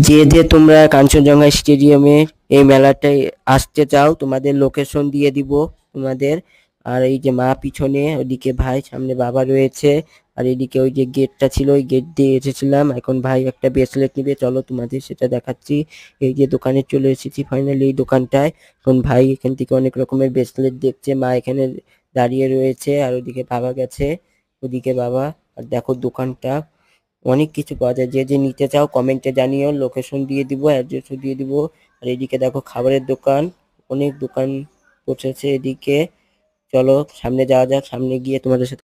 যে যে তোমরা কাঞ্চনজঙ্ঘা স্টেডিয়ামে এই মেলাটায় আসতে চাও তোমাদের লোকেশন দিয়ে দিব তোমাদের। আর এই যে মা পিছনে, ওদিকে ভাই, সামনে বাবা রয়েছে। আর এদিকে ওই যে গেটটা ছিল, ওই গেট দিয়ে এসেছিলাম। এখন ভাই একটা ব্রেসলেট নিবে, চলো তোমাদের সেটা দেখাচ্ছি। এই যে দোকানে চলে এসেছি ফাইনালি, এই দোকানটায়। এখন ভাই এখান থেকে অনেক রকমের ব্রেসলেট দেখছে, মা এখানে দাঁড়িয়ে রয়েছে, আর ওদিকে বাবা গেছে, ওদিকে বাবা। আর দেখো দোকানটা অনেক কিছু পাওয়া যায়, যে যে নিতে চাও কমেন্টে জানিও, লোকেশন দিয়ে দিব, অ্যাড্রেসও দিয়ে দিব। আর এদিকে দেখো খাবারের দোকান, অনেক দোকান বসেছে এদিকে। চলো সামনে যাওয়া যাক, সামনে গিয়ে তোমাদের সাথে